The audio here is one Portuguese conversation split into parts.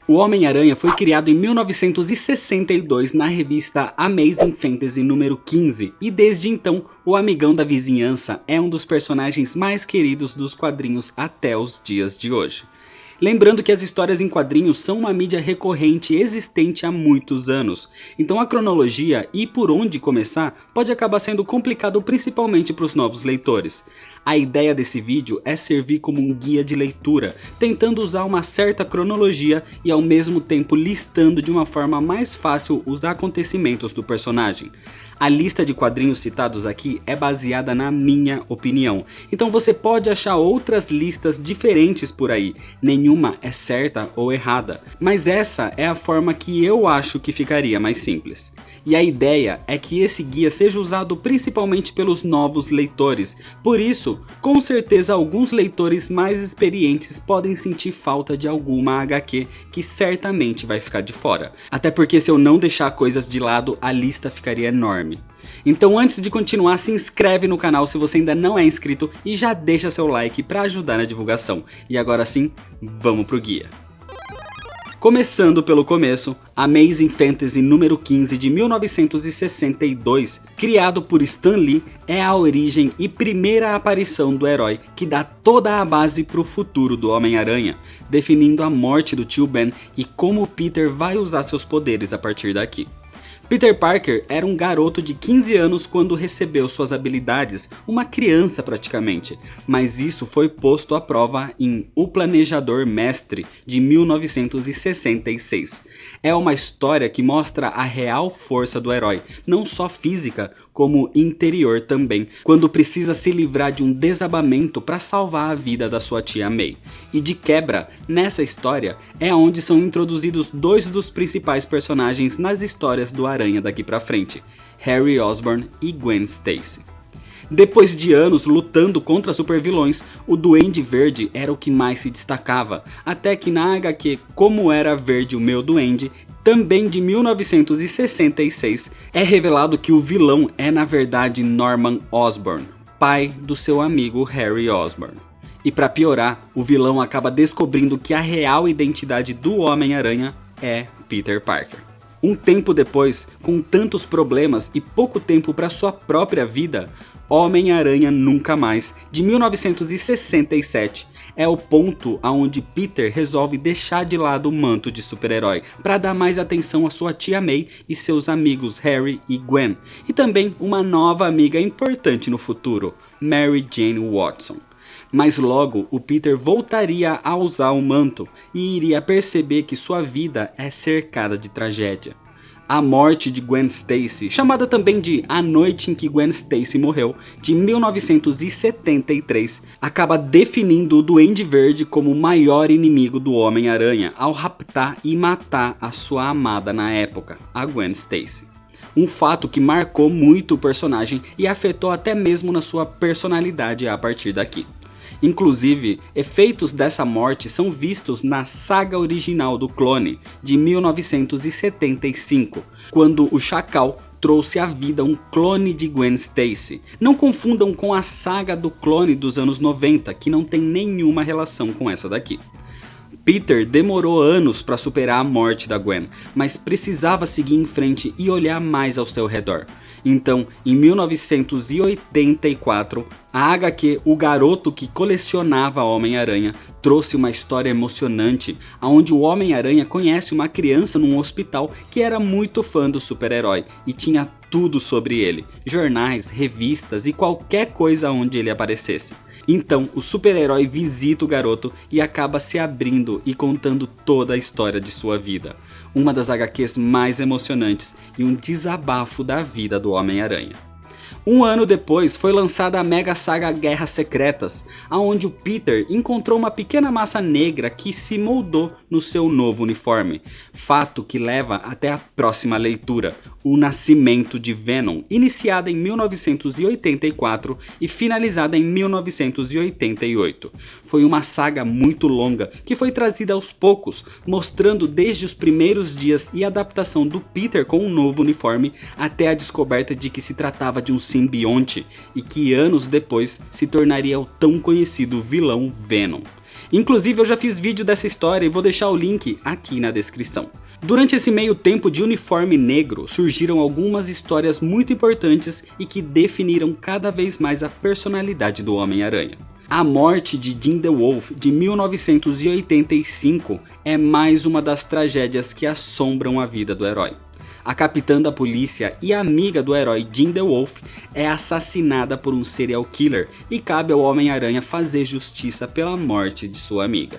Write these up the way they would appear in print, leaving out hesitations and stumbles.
O Homem-Aranha foi criado em 1962 na revista Amazing Fantasy número 15 e desde então o amigão da vizinhança é um dos personagens mais queridos dos quadrinhos até os dias de hoje. Lembrando que as histórias em quadrinhos são uma mídia recorrente existente há muitos anos, então a cronologia e por onde começar pode acabar sendo complicado principalmente para os novos leitores. A ideia desse vídeo é servir como um guia de leitura, tentando usar uma certa cronologia e ao mesmo tempo listando de uma forma mais fácil os acontecimentos do personagem. A lista de quadrinhos citados aqui é baseada na minha opinião, então você pode achar outras listas diferentes por aí, nenhuma é certa ou errada, mas essa é a forma que eu acho que ficaria mais simples. E a ideia é que esse guia seja usado principalmente pelos novos leitores, por isso, com certeza alguns leitores mais experientes podem sentir falta de alguma HQ que certamente vai ficar de fora, até porque se eu não deixar coisas de lado a lista ficaria enorme. Então antes de continuar, se inscreve no canal se você ainda não é inscrito e já deixa seu like para ajudar na divulgação. E agora sim, vamos pro guia. Começando pelo começo, Amazing Fantasy número 15 de 1962, criado por Stan Lee, é a origem e primeira aparição do herói que dá toda a base para o futuro do Homem-Aranha, definindo a morte do tio Ben e como Peter vai usar seus poderes a partir daqui. Peter Parker era um garoto de 15 anos quando recebeu suas habilidades, uma criança praticamente, mas isso foi posto à prova em O Planejador Mestre, de 1966. É uma história que mostra a real força do herói, não só física, como interior também, quando precisa se livrar de um desabamento para salvar a vida da sua tia May. E de quebra, nessa história, é onde são introduzidos dois dos principais personagens nas histórias do Aranha daqui pra frente, Harry Osborn e Gwen Stacy. Depois de anos lutando contra supervilões, o Duende Verde era o que mais se destacava, até que na HQ Como Era Verde o Meu Duende, também de 1966, é revelado que o vilão é na verdade Norman Osborn, pai do seu amigo Harry Osborn. E para piorar, o vilão acaba descobrindo que a real identidade do Homem-Aranha é Peter Parker. Um tempo depois, com tantos problemas e pouco tempo para sua própria vida, Homem-Aranha Nunca Mais, de 1967, é o ponto aonde Peter resolve deixar de lado o manto de super-herói para dar mais atenção à sua tia May e seus amigos Harry e Gwen, e também uma nova amiga importante no futuro, Mary Jane Watson. Mas logo o Peter voltaria a usar o manto e iria perceber que sua vida é cercada de tragédia. A morte de Gwen Stacy, chamada também de A Noite em que Gwen Stacy Morreu, de 1973, acaba definindo o Duende Verde como o maior inimigo do Homem-Aranha ao raptar e matar a sua amada na época, a Gwen Stacy. Um fato que marcou muito o personagem e afetou até mesmo na sua personalidade a partir daqui. Inclusive, efeitos dessa morte são vistos na saga original do Clone, de 1975, quando o Chacal trouxe à vida um clone de Gwen Stacy. Não confundam com a saga do Clone dos anos 90, que não tem nenhuma relação com essa daqui. Peter demorou anos para superar a morte da Gwen, mas precisava seguir em frente e olhar mais ao seu redor. Então, em 1984, a HQ O Garoto que Colecionava Homem-Aranha trouxe uma história emocionante, onde o Homem-Aranha conhece uma criança num hospital que era muito fã do super-herói e tinha tudo sobre ele, jornais, revistas e qualquer coisa onde ele aparecesse. Então, o super-herói visita o garoto e acaba se abrindo e contando toda a história de sua vida. Uma das HQs mais emocionantes e um desabafo da vida do Homem-Aranha. Um ano depois foi lançada a mega saga Guerras Secretas, onde o Peter encontrou uma pequena massa negra que se moldou no seu novo uniforme, fato que leva até a próxima leitura, O Nascimento de Venom, iniciada em 1984 e finalizada em 1988. Foi uma saga muito longa que foi trazida aos poucos, mostrando desde os primeiros dias e adaptação do Peter com um novo uniforme até a descoberta de que se tratava de um simbionte e que anos depois se tornaria o tão conhecido vilão Venom. Inclusive eu já fiz vídeo dessa história e vou deixar o link aqui na descrição. Durante esse meio tempo de uniforme negro, surgiram algumas histórias muito importantes e que definiram cada vez mais a personalidade do Homem-Aranha. A morte de Jean DeWolff de 1985 é mais uma das tragédias que assombram a vida do herói. A capitã da polícia e amiga do herói Jean DeWolff é assassinada por um serial killer e cabe ao Homem-Aranha fazer justiça pela morte de sua amiga.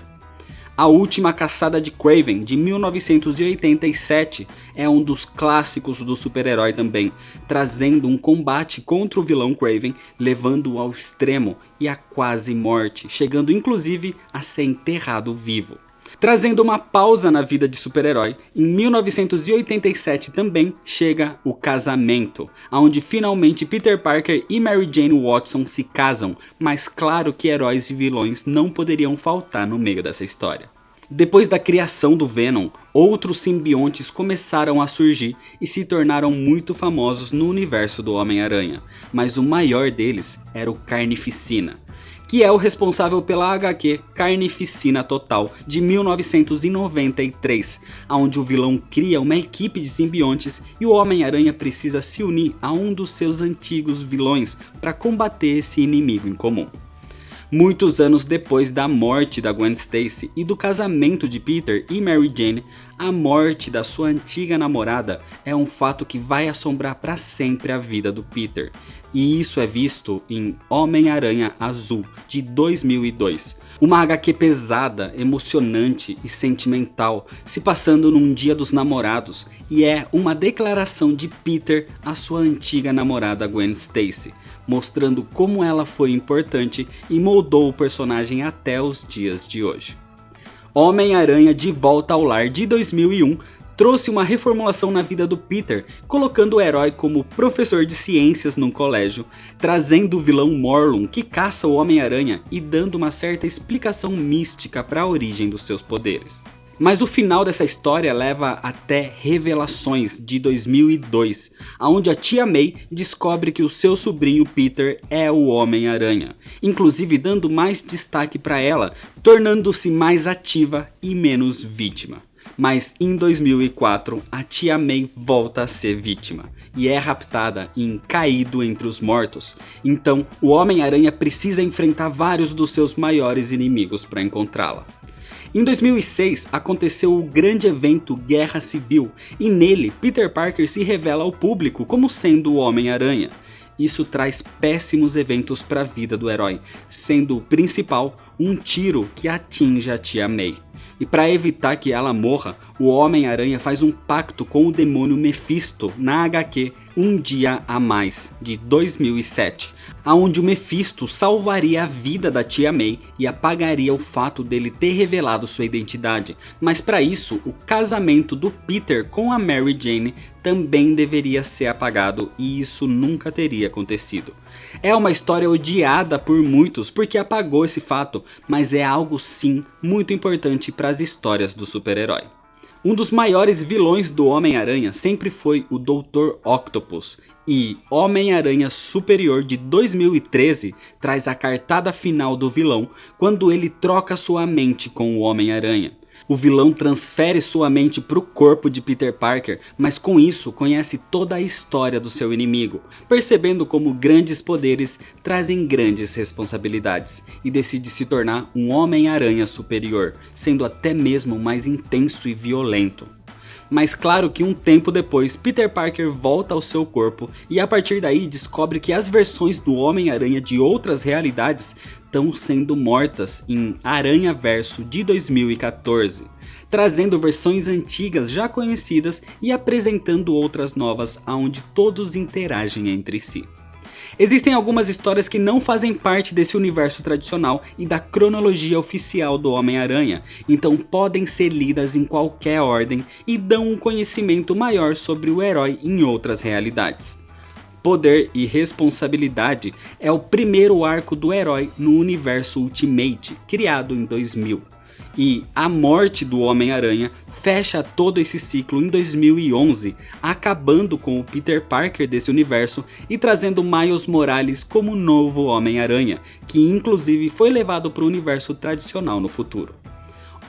A Última Caçada de Kraven, de 1987, é um dos clássicos do super-herói também, trazendo um combate contra o vilão Kraven, levando-o ao extremo e à quase morte, chegando inclusive a ser enterrado vivo. Trazendo uma pausa na vida de super-herói, em 1987 também chega o casamento, onde finalmente Peter Parker e Mary Jane Watson se casam, mas claro que heróis e vilões não poderiam faltar no meio dessa história. Depois da criação do Venom, outros simbiontes começaram a surgir e se tornaram muito famosos no universo do Homem-Aranha, mas o maior deles era o Carnificina, que é o responsável pela HQ Carnificina Total de 1993, onde o vilão cria uma equipe de simbiontes e o Homem-Aranha precisa se unir a um dos seus antigos vilões para combater esse inimigo em comum. Muitos anos depois da morte da Gwen Stacy e do casamento de Peter e Mary Jane, a morte da sua antiga namorada é um fato que vai assombrar para sempre a vida do Peter. E isso é visto em Homem-Aranha Azul, de 2002. Uma HQ pesada, emocionante e sentimental, se passando num dia dos namorados, e é uma declaração de Peter à sua antiga namorada Gwen Stacy, mostrando como ela foi importante e moldou o personagem até os dias de hoje. Homem-Aranha de Volta ao Lar, de 2001, trouxe uma reformulação na vida do Peter, colocando o herói como professor de ciências num colégio, trazendo o vilão Morlun que caça o Homem-Aranha e dando uma certa explicação mística para a origem dos seus poderes. Mas o final dessa história leva até Revelações, de 2002, onde a tia May descobre que o seu sobrinho Peter é o Homem-Aranha, inclusive dando mais destaque para ela, tornando-se mais ativa e menos vítima. Mas em 2004, a tia May volta a ser vítima e é raptada em Caído entre os Mortos. Então, o Homem-Aranha precisa enfrentar vários dos seus maiores inimigos para encontrá-la. Em 2006, aconteceu o grande evento Guerra Civil e nele, Peter Parker se revela ao público como sendo o Homem-Aranha. Isso traz péssimos eventos para a vida do herói, sendo o principal um tiro que atinge a tia May. E para evitar que ela morra, o Homem-Aranha faz um pacto com o demônio Mephisto na HQ Um Dia a Mais, de 2007, onde o Mephisto salvaria a vida da tia May e apagaria o fato dele ter revelado sua identidade, mas para isso o casamento do Peter com a Mary Jane também deveria ser apagado e isso nunca teria acontecido. É uma história odiada por muitos porque apagou esse fato, mas é algo sim muito importante para as histórias do super-herói. Um dos maiores vilões do Homem-Aranha sempre foi o Dr. Octopus, e Homem-Aranha Superior de 2013 traz a cartada final do vilão quando ele troca sua mente com o Homem-Aranha. O vilão transfere sua mente para o corpo de Peter Parker, mas com isso conhece toda a história do seu inimigo, percebendo como grandes poderes trazem grandes responsabilidades, e decide se tornar um Homem-Aranha superior, sendo até mesmo mais intenso e violento. Mas claro que um tempo depois, Peter Parker volta ao seu corpo e a partir daí descobre que as versões do Homem-Aranha de outras realidades estão sendo mortas em Aranhaverso de 2014, trazendo versões antigas já conhecidas e apresentando outras novas onde todos interagem entre si. Existem algumas histórias que não fazem parte desse universo tradicional e da cronologia oficial do Homem-Aranha, então podem ser lidas em qualquer ordem e dão um conhecimento maior sobre o herói em outras realidades. Poder e Responsabilidade é o primeiro arco do herói no universo Ultimate, criado em 2000. E a morte do Homem-Aranha fecha todo esse ciclo em 2011, acabando com o Peter Parker desse universo e trazendo Miles Morales como novo Homem-Aranha, que inclusive foi levado para o universo tradicional no futuro.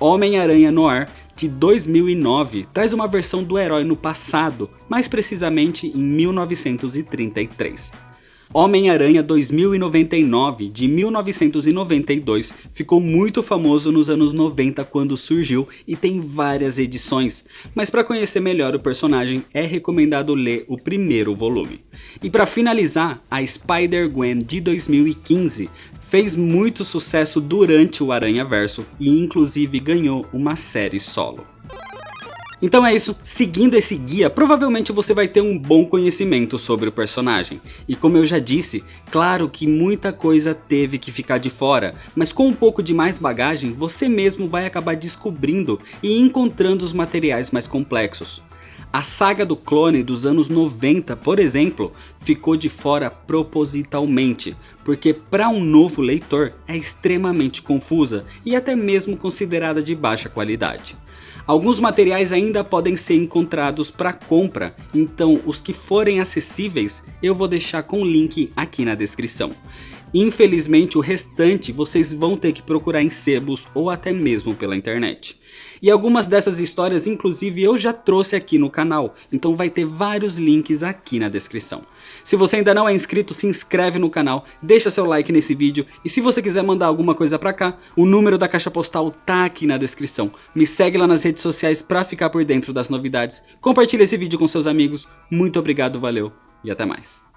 Homem-Aranha Noir de 2009 traz uma versão do herói no passado, mais precisamente em 1933. Homem-Aranha 2099 de 1992 ficou muito famoso nos anos 90 quando surgiu e tem várias edições, mas para conhecer melhor o personagem é recomendado ler o primeiro volume. E para finalizar, a Spider-Gwen de 2015 fez muito sucesso durante o Aranhaverso e inclusive ganhou uma série solo. Então é isso, seguindo esse guia, provavelmente você vai ter um bom conhecimento sobre o personagem. E como eu já disse, claro que muita coisa teve que ficar de fora, mas com um pouco de mais bagagem, você mesmo vai acabar descobrindo e encontrando os materiais mais complexos. A saga do clone dos anos 90, por exemplo, ficou de fora propositalmente, porque para um novo leitor é extremamente confusa e até mesmo considerada de baixa qualidade. Alguns materiais ainda podem ser encontrados para compra, então os que forem acessíveis eu vou deixar com o link aqui na descrição. Infelizmente o restante vocês vão ter que procurar em sebos ou até mesmo pela internet. E algumas dessas histórias inclusive eu já trouxe aqui no canal, então vai ter vários links aqui na descrição. Se você ainda não é inscrito, se inscreve no canal, deixa seu like nesse vídeo e se você quiser mandar alguma coisa pra cá, o número da caixa postal tá aqui na descrição. Me segue lá nas redes sociais pra ficar por dentro das novidades, compartilha esse vídeo com seus amigos, muito obrigado, valeu e até mais.